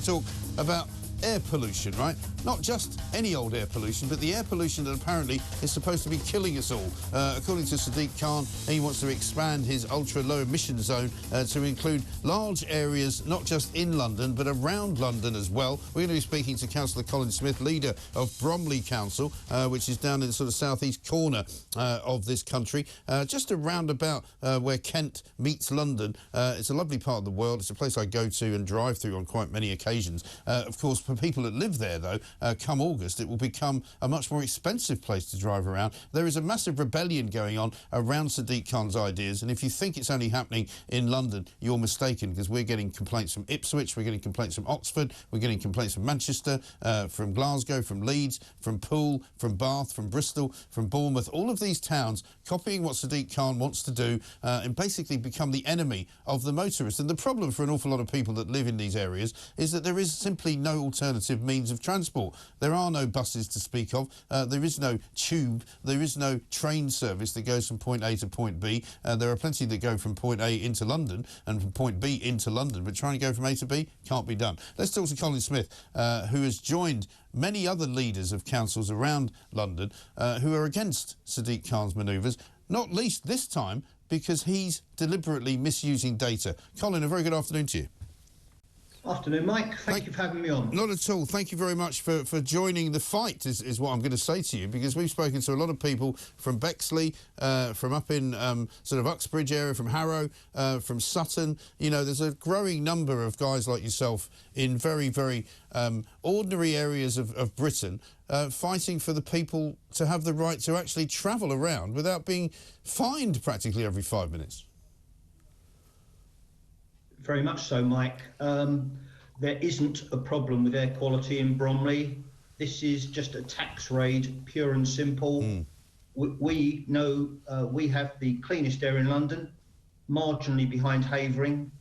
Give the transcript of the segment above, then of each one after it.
to talk about air pollution, right? Not just any old air pollution, but the air pollution that apparently is supposed to be killing us all. According to Sadiq Khan, he wants to expand his ultra-low emission zone to include large areas, not just in London, but around London as well. We're going to be speaking to Councillor Colin Smith, leader of Bromley Council, which is down in the sort of southeast corner of this country, just around about where Kent meets London. It's a lovely part of the world. It's a place I go to and drive through on quite many occasions. Of course, for people that live there, though, come August, it will become a much more expensive place to drive around. There is a massive rebellion going on around Sadiq Khan's ideas, and if you think it's only happening in London, you're mistaken, because we're getting complaints from Ipswich, we're getting complaints from Oxford, we're getting complaints from Manchester, from Glasgow, from Leeds, from Poole, from Bath, from Bristol, from Bournemouth, all of these towns copying what Sadiq Khan wants to do and basically become the enemy of the motorist. And the problem for an awful lot of people that live in these areas is that there is simply no alternative means of transport. There are no buses to speak of, there is no tube, there is no train service that goes from point A to point B. There are plenty that go from point A into London and from point B into London, but trying to go from A to B can't be done. Let's talk to Colin Smith, who has joined many other leaders of councils around London who are against Sadiq Khan's manoeuvres, not least this time because he's deliberately misusing data. Colin, a very good afternoon to you. Afternoon, Mike. Thank you for having me on. Not at all. Thank you very much for joining the fight, is what I'm going to say to you, because we've spoken to a lot of people from Bexley, from up in sort of Uxbridge area, from Harrow, from Sutton. You know, there's a growing number of guys like yourself in very, very ordinary areas of Britain fighting for the people to have the right to actually travel around without being fined practically every 5 minutes. Very much so, Mike. There isn't a problem with air quality in Bromley. This is just a tax raid, pure and simple. We know we have the cleanest air in London, marginally behind Havering.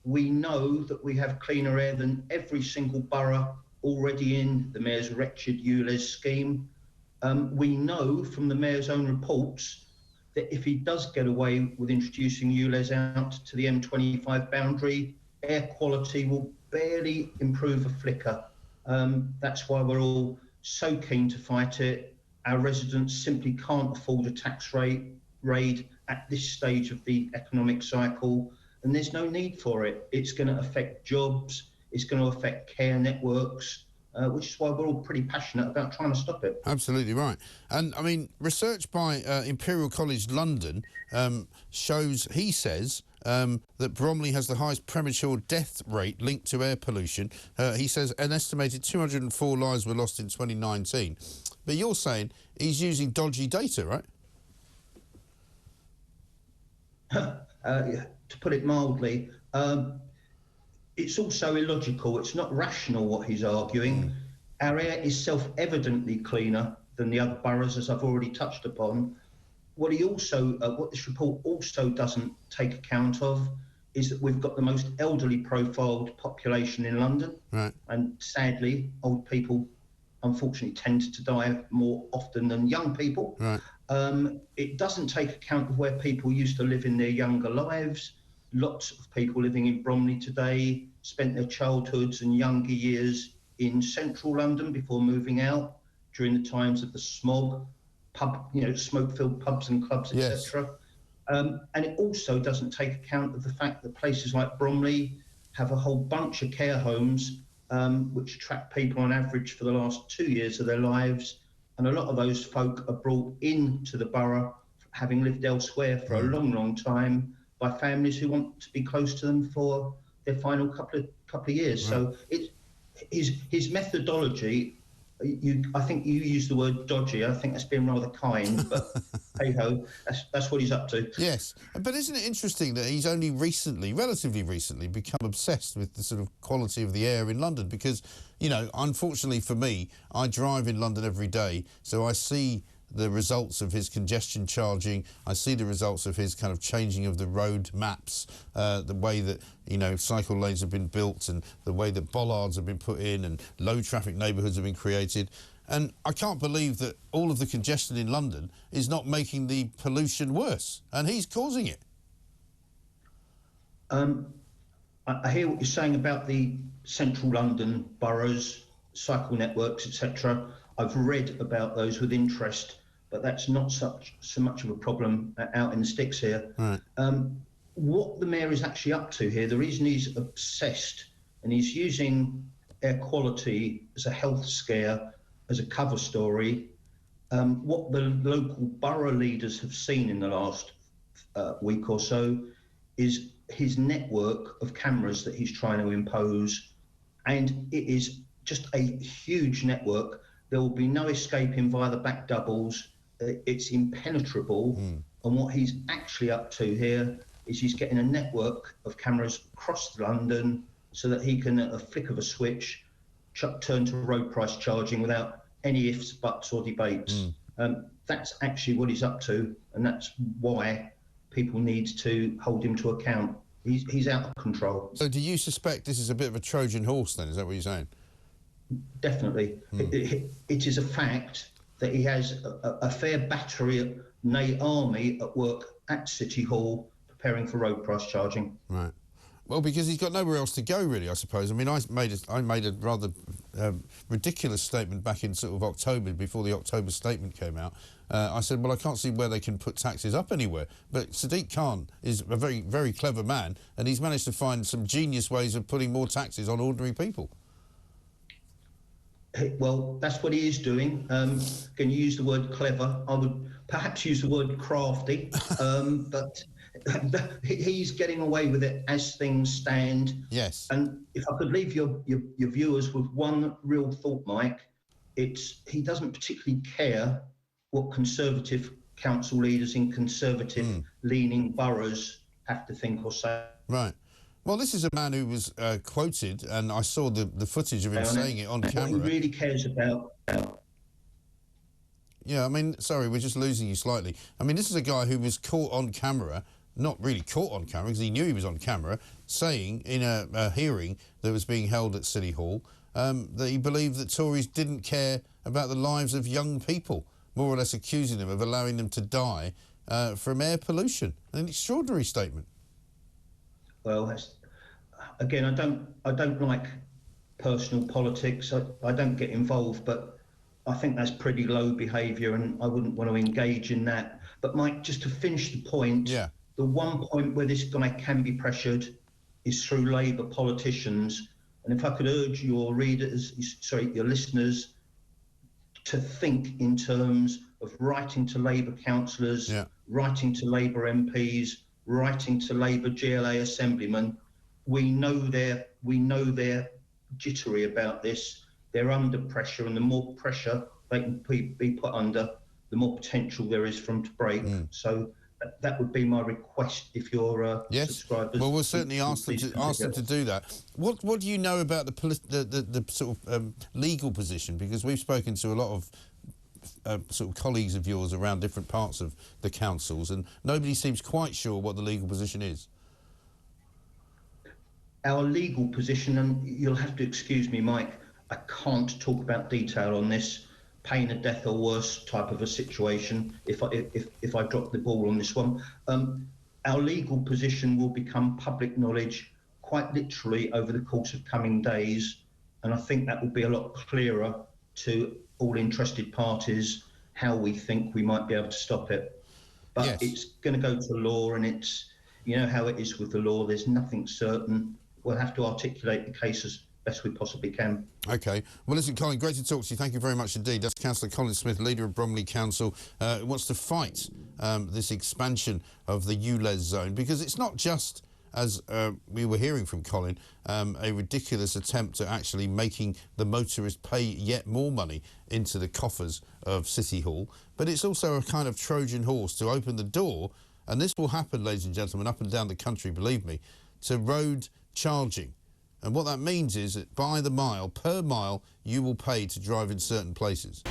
We know that we have cleaner air than every single borough already in the Mayor's wretched Ulez scheme. We know from the Mayor's own reports that if he does get away with introducing Ulez out to the M25 boundary, air quality will barely improve a flicker. That's why we're all so keen to fight it. Our residents simply can't afford a tax raid at this stage of the economic cycle, and there's no need for it. It's going to affect jobs, it's going to affect care networks, which is why we're all pretty passionate about trying to stop it. Absolutely right. And, I mean, research by Imperial College London shows, he says, that Bromley has the highest premature death rate linked to air pollution. He says an estimated 204 lives were lost in 2019. But you're saying he's using dodgy data, right? To put it mildly, it's also illogical. It's not rational what he's arguing. Our air is self-evidently cleaner than the other boroughs, as I've already touched upon. What this report also doesn't take account of is that we've got the most elderly profiled population in London. Right. And sadly, old people unfortunately tend to die more often than young people. Right. It doesn't take account of where people used to live in their younger lives. Lots of people living in Bromley today spent their childhoods and younger years in central London before moving out during the times of the smog, smoke-filled pubs and clubs, etc. And it also doesn't take account of the fact that places like Bromley have a whole bunch of care homes which attract people on average for the last 2 years of their lives. And a lot of those folk are brought into the borough, having lived elsewhere for a long, long time, by families who want to be close to them for their final couple of years. Right. So his methodology, I think you used the word dodgy. I think that's been rather kind, but hey-ho, that's what he's up to. Yes, but isn't it interesting that he's only recently, relatively recently, become obsessed with the sort of quality of the air in London? Because, you know, unfortunately for me, I drive in London every day, so I see the results of his congestion charging. I see the results of his kind of changing of the road maps, the way that, you know, cycle lanes have been built and the way that bollards have been put in and low traffic neighbourhoods have been created. And I can't believe that all of the congestion in London is not making the pollution worse, and he's causing it. I hear what you're saying about the central London boroughs, cycle networks, etc. I've read about those with interest, but that's not so much of a problem out in the sticks here. Right. What the mayor is actually up to here, the reason he's obsessed and he's using air quality as a health scare, as a cover story, what the local borough leaders have seen in the last week or so is his network of cameras that he's trying to impose, and it is just a huge network. There will be no escaping via the back doubles. It's impenetrable. And what he's actually up to here is he's getting a network of cameras across London so that he can, at a flick of a switch, turn to road price charging without any ifs, buts or debates. That's actually what he's up to, and that's why people need to hold him to account. He's out of control. So do you suspect this is a bit of a Trojan horse then? Is that what you're saying? Definitely. It is a fact that he has a fair battery, nay army, at work at City Hall preparing for road price charging. Right. Well, because he's got nowhere else to go, really, I suppose. I mean, I made a rather ridiculous statement back in sort of October, before the October statement came out. I said, well, I can't see where they can put taxes up anywhere. But Sadiq Khan is a very, very clever man, and he's managed to find some genius ways of putting more taxes on ordinary people. Well, that's what he is doing. Can you use the word clever? I would perhaps use the word crafty, but he's getting away with it as things stand. Yes. And if I could leave your viewers with one real thought, Mike, it's he doesn't particularly care what Conservative council leaders in Conservative-leaning boroughs have to think or say. Right. Well, this is a man who was quoted, and I saw the footage of him saying it on camera. What he really cares about. Yeah, I mean, sorry, we're just losing you slightly. I mean, this is a guy who was caught on camera, not really caught on camera, because he knew he was on camera, saying in a hearing that was being held at City Hall that he believed that Tories didn't care about the lives of young people, more or less accusing them of allowing them to die from air pollution. An extraordinary statement. Well, again, I don't like personal politics. I don't get involved, but I think that's pretty low behaviour, and I wouldn't want to engage in that. But Mike, just to finish the point, yeah. The one point where this guy can be pressured is through Labour politicians. And if I could urge your listeners, to think in terms of writing to Labour councillors, writing to Labour MPs, writing to Labour GLA assemblymen. We know they're jittery about this. They're under pressure, and the more pressure they can be put under, the more potential there is for them to break. So that would be my request if you're subscribers. Well, we'll certainly ask them to do that. What do you know about the sort of legal position? Because we've spoken to a lot of sort of colleagues of yours around different parts of the councils, and nobody seems quite sure what the legal position is. Our legal position, and you'll have to excuse me, Mike, I can't talk about detail on this, pain of death or worse type of a situation, if I drop the ball on this one. Our legal position will become public knowledge quite literally over the course of coming days, and I think that will be a lot clearer to all interested parties how we think we might be able to stop it. But it's going to go to law, and it's, you know how it is with the law, there's nothing certain. We'll have to articulate the case as best we possibly can. OK. Well, listen, Colin, great to talk to you. Thank you very much indeed. That's Councillor Colin Smith, leader of Bromley Council, who wants to fight this expansion of the Ulez zone, because it's not just, as we were hearing from Colin, a ridiculous attempt at actually making the motorists pay yet more money into the coffers of City Hall, but it's also a kind of Trojan horse to open the door, and this will happen, ladies and gentlemen, up and down the country, believe me, to road charging. And what that means is that by the mile, per mile, you will pay to drive in certain places.